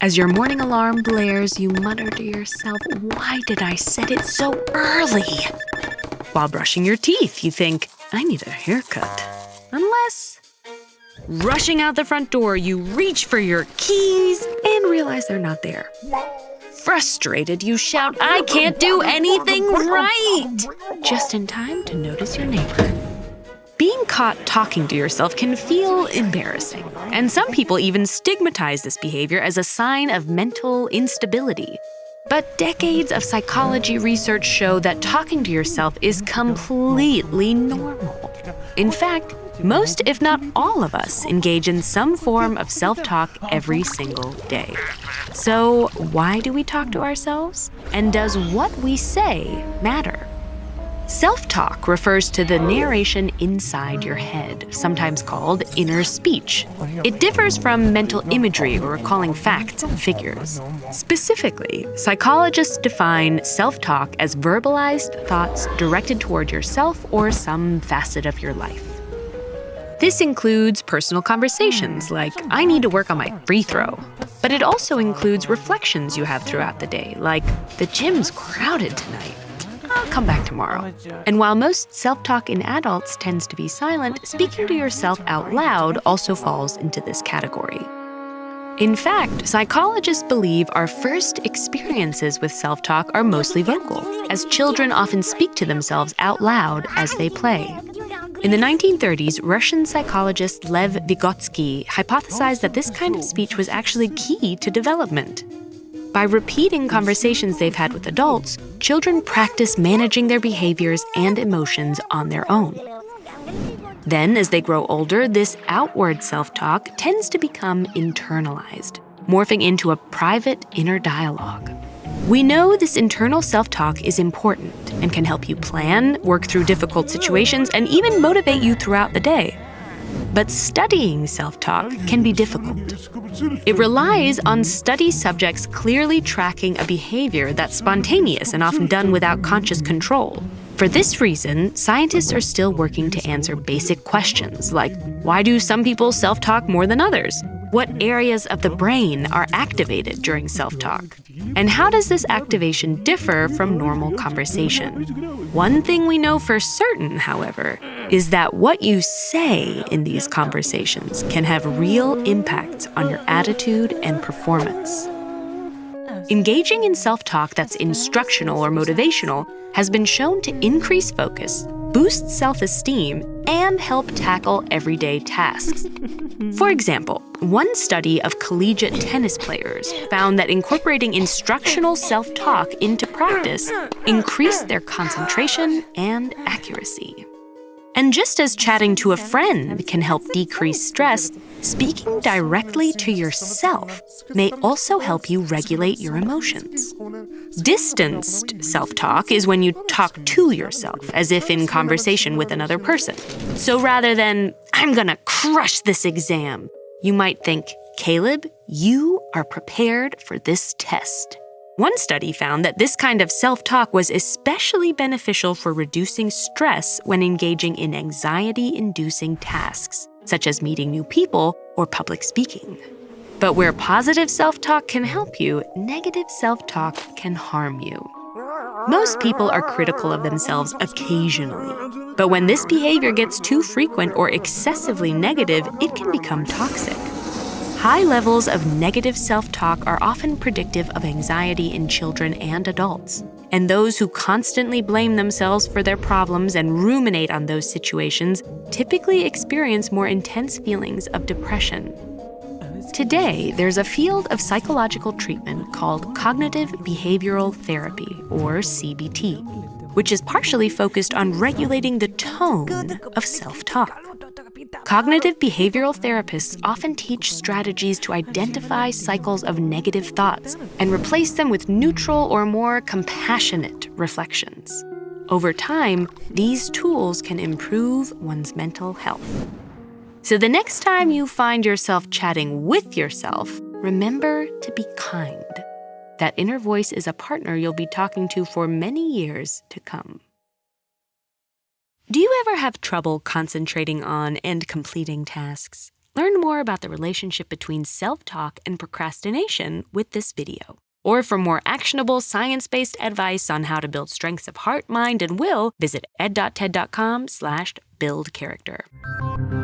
As your morning alarm blares, you mutter to yourself, "Why did I set it so early?" While brushing your teeth, you think, "I need a haircut." Unless, rushing out the front door, you reach for your keys and realize they're not there. Frustrated, you shout, "I can't do anything right!" just in time to notice your neighbor. Being caught talking to yourself can feel embarrassing, and some people even stigmatize this behavior as a sign of mental instability. But decades of psychology research show that talking to yourself is completely normal. In fact, most, if not all of us, engage in some form of self-talk every single day. So, why do we talk to ourselves? And does what we say matter? Self-talk refers to the narration inside your head, sometimes called inner speech. It differs from mental imagery or recalling facts and figures. Specifically, psychologists define self-talk as verbalized thoughts directed toward yourself or some facet of your life. This includes personal conversations like, "I need to work on my free throw." But it also includes reflections you have throughout the day, like, "The gym's crowded tonight. I'll come back tomorrow." And while most self-talk in adults tends to be silent, speaking to yourself out loud also falls into this category. In fact, psychologists believe our first experiences with self-talk are mostly vocal, as children often speak to themselves out loud as they play. In the 1930s, Russian psychologist Lev Vygotsky hypothesized that this kind of speech was actually key to development. By repeating conversations they've had with adults, children practice managing their behaviors and emotions on their own. Then, as they grow older, this outward self-talk tends to become internalized, morphing into a private inner dialogue. We know this internal self-talk is important and can help you plan, work through difficult situations, and even motivate you throughout the day. But studying self-talk can be difficult. It relies on study subjects clearly tracking a behavior that's spontaneous and often done without conscious control. For this reason, scientists are still working to answer basic questions like, why do some people self-talk more than others? What areas of the brain are activated during self-talk? And how does this activation differ from normal conversation? One thing we know for certain, however, is that what you say in these conversations can have real impacts on your attitude and performance. Engaging in self-talk that's instructional or motivational has been shown to increase focus, boost self-esteem, and help tackle everyday tasks. For example, one study of collegiate tennis players found that incorporating instructional self-talk into practice increased their concentration and accuracy. And just as chatting to a friend can help decrease stress, speaking directly to yourself may also help you regulate your emotions. Distanced self-talk is when you talk to yourself, as if in conversation with another person. So rather than, "I'm gonna crush this exam," you might think, "Caleb, you are prepared for this test." One study found that this kind of self-talk was especially beneficial for reducing stress when engaging in anxiety-inducing tasks, such as meeting new people or public speaking. But where positive self-talk can help you, negative self-talk can harm you. Most people are critical of themselves occasionally, but when this behavior gets too frequent or excessively negative, it can become toxic. High levels of negative self-talk are often predictive of anxiety in children and adults. And those who constantly blame themselves for their problems and ruminate on those situations typically experience more intense feelings of depression. Today, there's a field of psychological treatment called cognitive behavioral therapy, or CBT, which is partially focused on regulating the tone of self-talk. Cognitive behavioral therapists often teach strategies to identify cycles of negative thoughts and replace them with neutral or more compassionate reflections. Over time, these tools can improve one's mental health. So the next time you find yourself chatting with yourself, remember to be kind. That inner voice is a partner you'll be talking to for many years to come. Do you ever have trouble concentrating on and completing tasks? Learn more about the relationship between self-talk and procrastination with this video. Or for more actionable, science-based advice on how to build strengths of heart, mind, and will, visit ed.ted.com/buildcharacter.